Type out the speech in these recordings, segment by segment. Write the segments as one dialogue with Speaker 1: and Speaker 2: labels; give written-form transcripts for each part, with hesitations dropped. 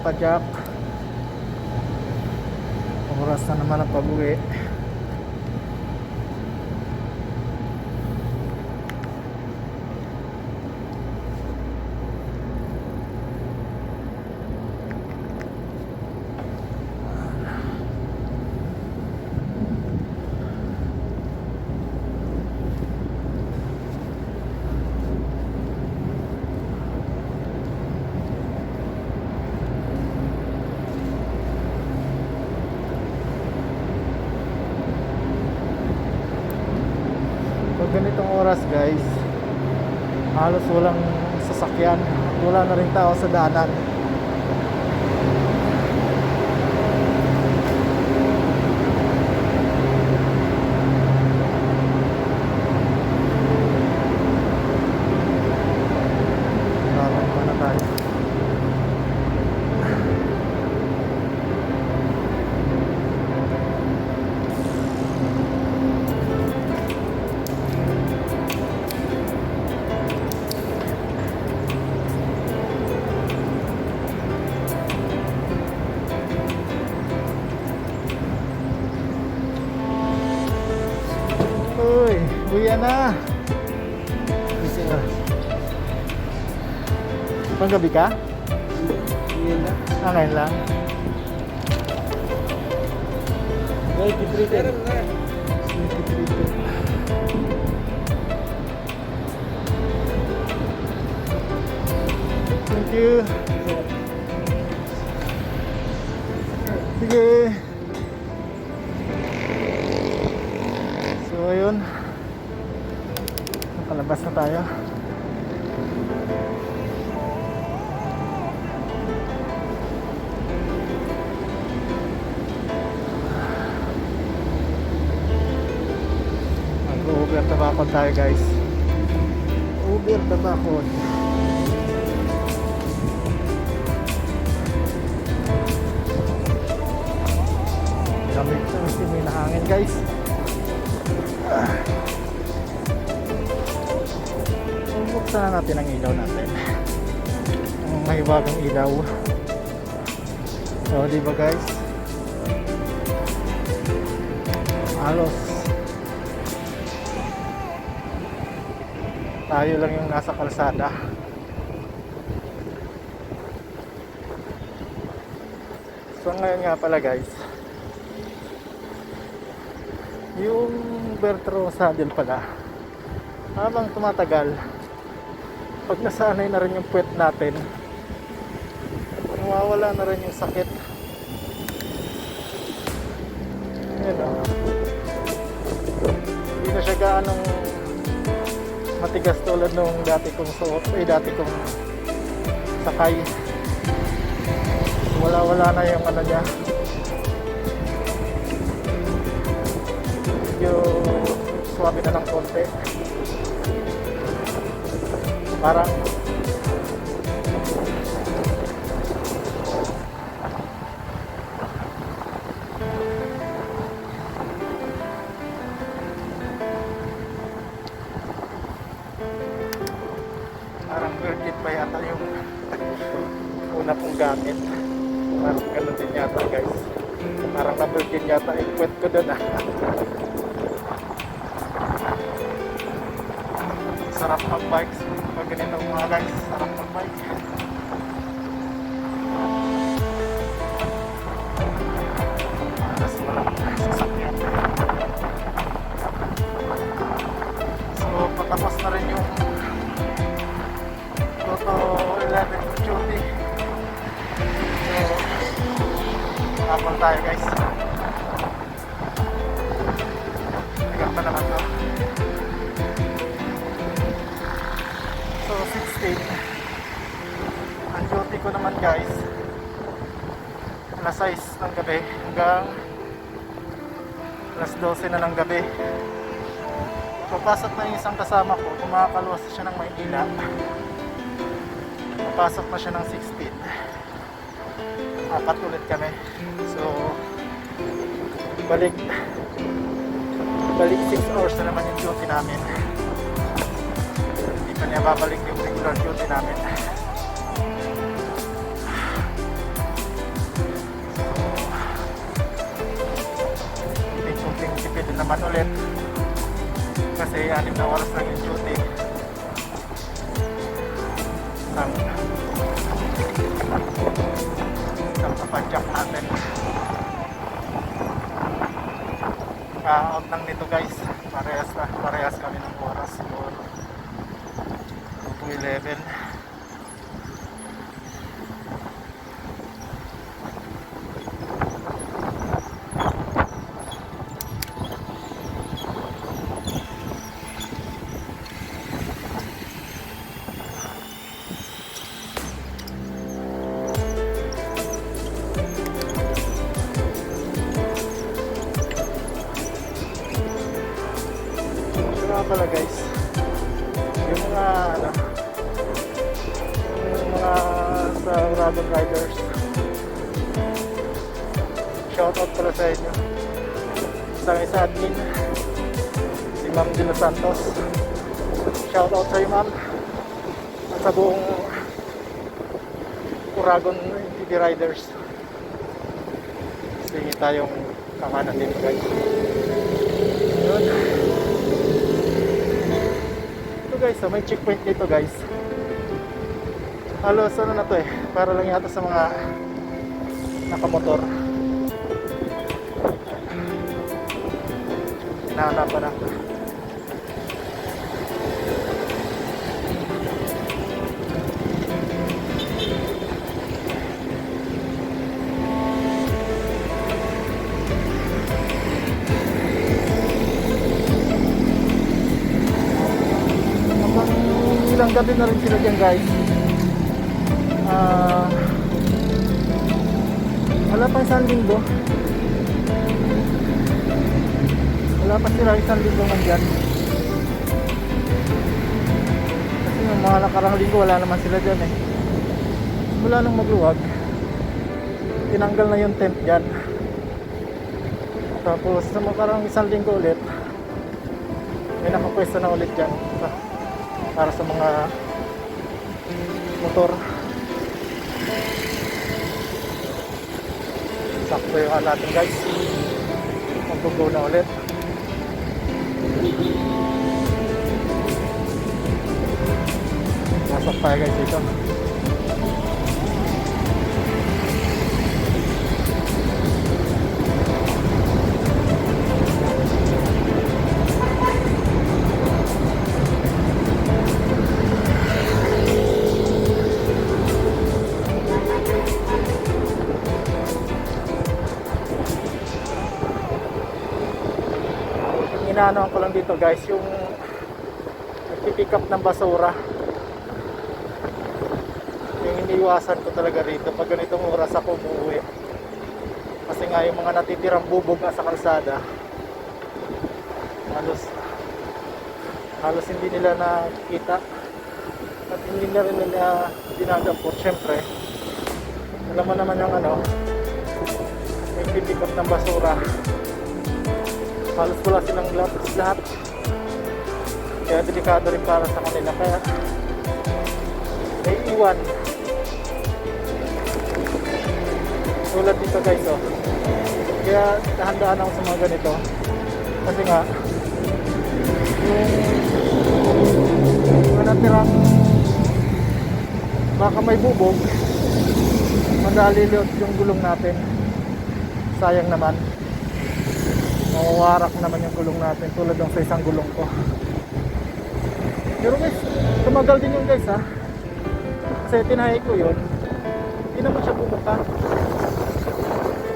Speaker 1: padyak. Oras na naman ang pag-uwi. Pag ganitong oras guys, halos walang sasakyan, wala na rin tao sa daanan. Lalabas na tayo. Uy, buya na. Gising na. Panggabi ka?
Speaker 2: Yan na.
Speaker 1: Ngayon lang.
Speaker 2: Right, itritin.
Speaker 1: Thank you. Sige. So ayun, nakalabas na tayo. Mag-Uber Tabacon tayo guys. Uber Tabacon. Lamig na may nahangin guys. Buksan na natin ang ilaw natin. Ang mahiwagang ilaw. So diba guys, halos tayo lang yung nasa kalsada. So ngayon nga pala guys, yung Bertrand Saddle pala, habang tumatagal, pag nasanay na rin yung puwet natin, nawawala na rin yung sakit. Ayan o, hindi na siya gaanong matigas tulad nung dati kong suot, dati kong sakay. Wala na yung ano niya, yung swabe na ng konti. Parang virgin pa yata yung una kong gamit. Parang ganun din yata guys. Parang na virgin yata yung puwet ko doon ah. Sarap mag-bike pag ganitong mga guys, sarap mag-bike. Alas walang sasakyan. So patapos na rin yung Toto 11 duty. So hapon tayo guys. Tagal pa naman to. So 16. Ang duty ko naman guys, alas 6 ng gabi hanggang alas 12 na ng gabi. Papasok na yung isang kasama ko, kumakaluwas siya ng Maynila. Papasok na siya ng 16. Apat ulit kami. So balik 6 hours na naman yung duty namin. Hindi pa niya babalik yung regular duty namin. kailangan ulit kasi 6 na oras lang yung duty. Isang kapadyak natin. Out lang nito guys, parehas kami ng oras siguro 2:11. Pala guys, yung mga sa Urban Riders, shoutout pala sa inyo. Isa admin, si Ma'am De Los Santos, shoutout sa iyo ma'am, at sa buong Uragon TV Riders. Sige tayong kakanan dito guys. Yun. Guys, so may checkpoint dito guys. Halos ano na to para lang yata sa mga nakamotor. Hinahanapan na. Ilang gabi na rin sila dyan guys. Wala pa isang linggo. Wala pa sila isang linggo nandyan. Kasi yung mga nakarang linggo wala naman sila dyan Mula nung magluwag, tinanggal na yung tent dyan. Tapos sa makarang isang linggo ulit, may nakapwesto na ulit dyan para sa mga motor. Sakto yung natin guys, mag-go na ulit. Pasok tayo guys dito. Inaanoan ko lang dito guys, yung nagpipick up ng basura. Yung iniiwasan ko talaga rito pag ganitong oras ako umuwi. Kasi nga yung mga natitirang bubog nga sa kalsada, halos hindi nila nakikita at hindi na rin nila dinadampot. Syempre alam mo naman yung nagpipick up ng basura, halos wala silang lahat. Kaya delikado rin para sa kanila. Kaya may iwan. Tulad dito guys Kaya dahan-dahan ako sa mga ganito. Kasi nga yung natirang baka may bubog, madali liot yung gulong natin. Sayang naman, mawawarak naman yung gulong natin tulad ng sa isang gulong ko. Pero guys, tumagal din yun guys kasi tinahi ko yun, hindi naman siya bumuka.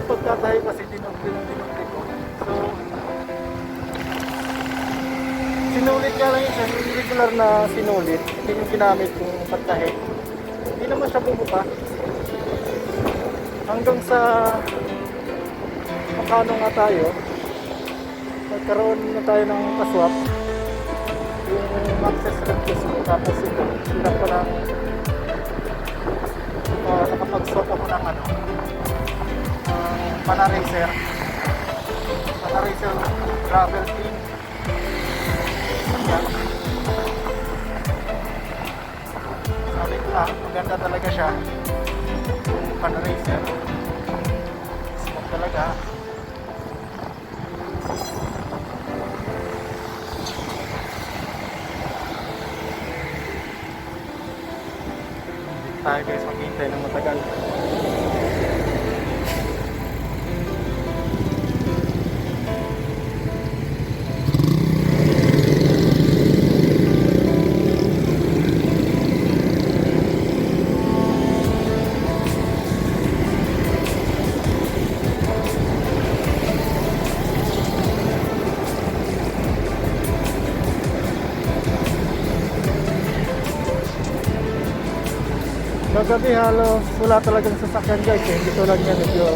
Speaker 1: Pagkatahi kasi dinunti ko. So sinulit nga lang yun, yung regular na sinulit, hindi yung ginamit yung pagtahi. Hindi naman siya bumuka hanggang sa makano nga tayo, nagkaroon na tayo ng kaswap yung access request ko. Tapos ito, sila ko ng nakapag-swap ako ng Panaracer travel team. Yan. Sabi ko maganda talaga siya yung Panaracer, smooth talaga. kagabi halos wala talagang sasakyan guys eh. Hindi tulad niya medyo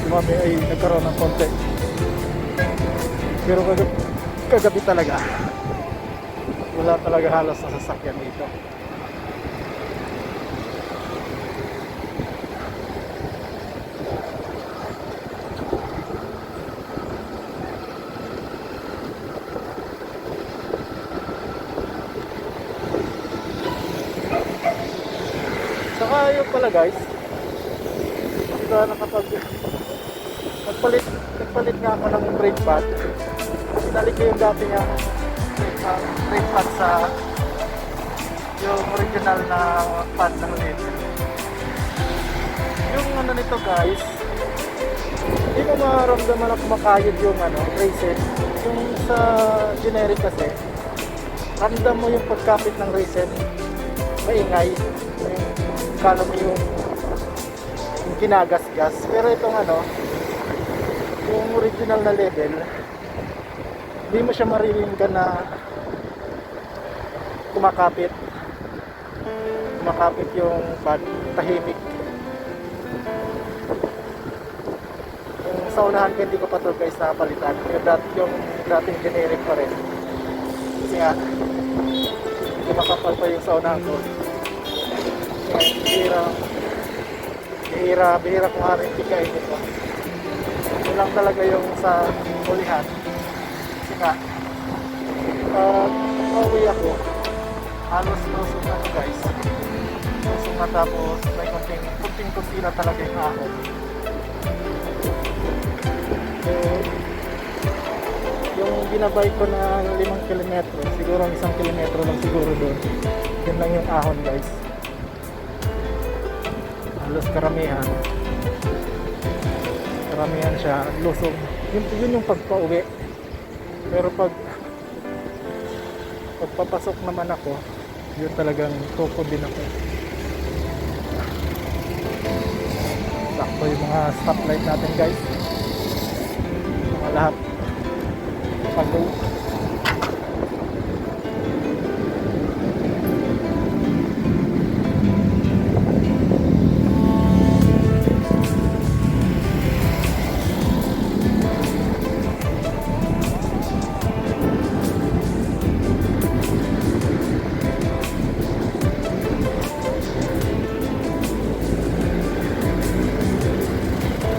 Speaker 1: sumami ay nagkaroon ng konti. Pero kagabi talaga wala talaga halos na sasakyan dito. Saka yun pala guys, diba nagpalit nga ako ng brake pad. Sinalik ko yung dati niya brake pad sa yung original na pad ng lid. Yung ano nito guys, hindi mo maramdaman na kumakayod yung reset. Yung sa generic kasi, ramdam mo yung pagkapit ng reset, maingay. Kala mo yung kinagas-gas. Pero itong yung original na level, hindi mo siya mariringgan na kumakapit yung pad, tahimik. Yung sa unahan hindi ko pa to guys napalitan, yung dating generic pa rin kasi nga hindi makapal pa yung sa unahan ko. Bihira kung haring tigay nito. Ito lang talaga yung sa ulihan. Kasi nga pauwi ako, halos lusong na guys. Lusong na, tapos may kunting na talaga yung ahon. So, yung binabay ko na 5 kilometro, siguro 1 kilometro lang siguro doon. Yun lang yung ahon guys. Halos karamihan siya lusog. Yun yung pagpauwi. Pero pagpapasok naman ako, yun talagang tukod din ako. Sakto yung mga stoplight natin guys, mga lahat pag-go.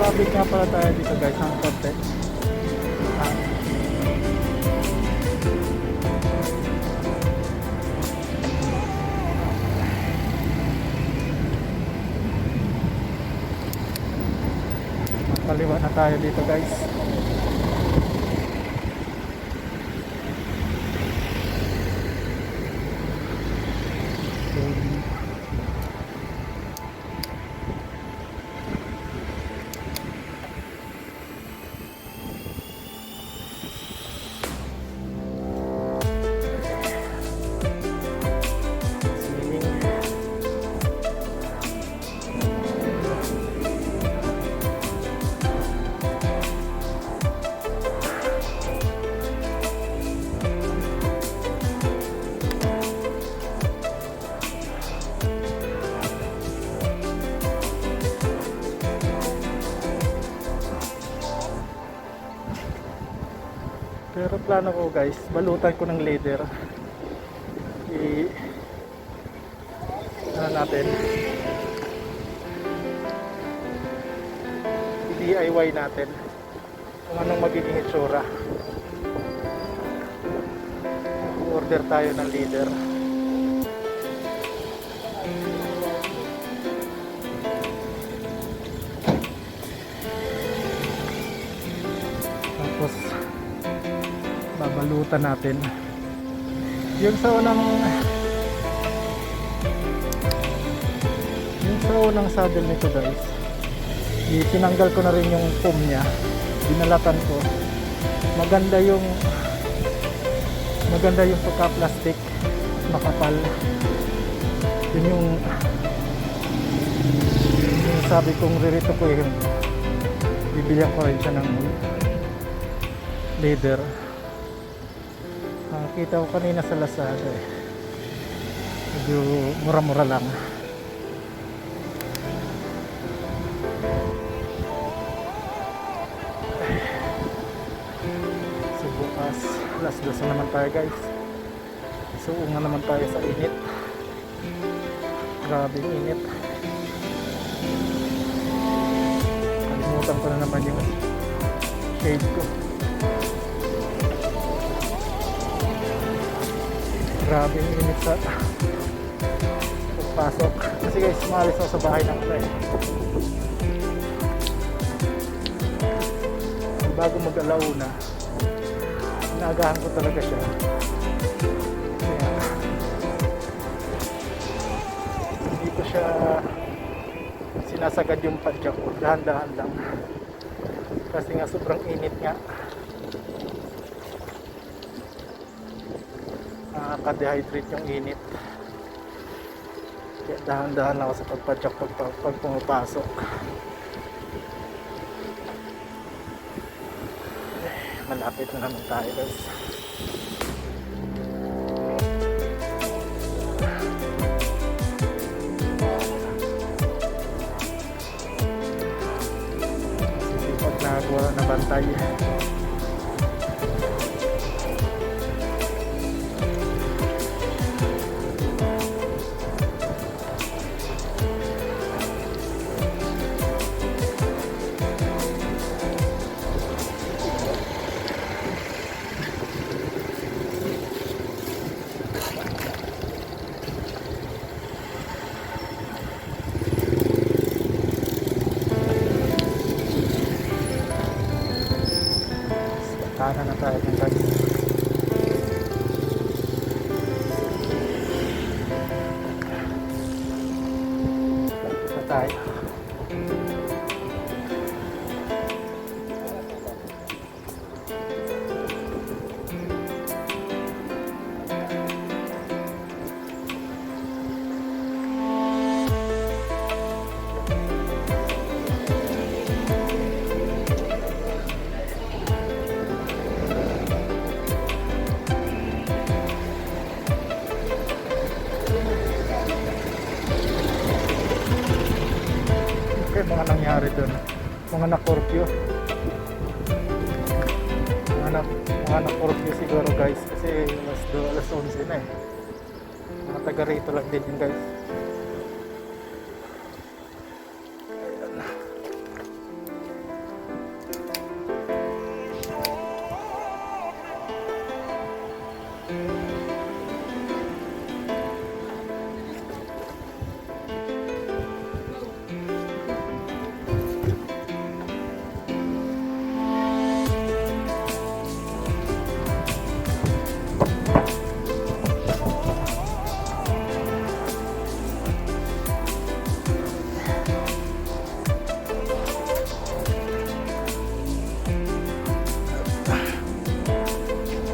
Speaker 1: Traffic nga pala tayo dito guys ng konti. Kaliwa na tayo dito guys. Pero plano ko guys, balutan ko ng leather. Natin i-DIY natin kung anong magiging itsura. Order tayo ng leather. Tapos babalutan natin yung sa unang saddle nito guys. Tinanggal ko na rin yung foam nya, binalatan ko. Maganda yung pagka-plastic, makapal. Yun yung sabi kong ririto ko yun. Bibilihan ko rin siya ng leather. Kita ko kanina sa Lazada Medyo mura-mura lang. So bukas, alas 2 na naman tayo guys. Suungan naman tayo sa init. Grabe yung init. Kalimutan ko na naman yung shade ko. Grabe yung init sa pagpasok. Kasi guys, umalis ako sa bahay ng eh. Bago mag-alauna, inaagahan ko talaga siya. Kaya hindi ko siya sinasagad yung padyak ko. Dahan-dahan lang. Kasi nga sobrang init nga. Nakaka-dehydrate yung init. Kaya dahan-dahan lang ako sa pagpadyak pag pumapasok. Malapit na naman tayo guys. Pag nagawa na bantay. Kanan na tayo ng guys. Na tayo. Okay, mga nangyari doon. Mga na-curfew. Mga na-curfew siguro guys. Kasi alas 11 na eh. Mga taga rito lang din yun guys. Ayan.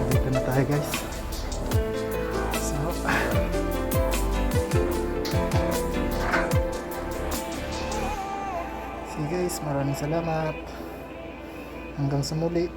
Speaker 1: Dito na tayo guys. So sige guys, maraming salamat. Hanggang sa muli.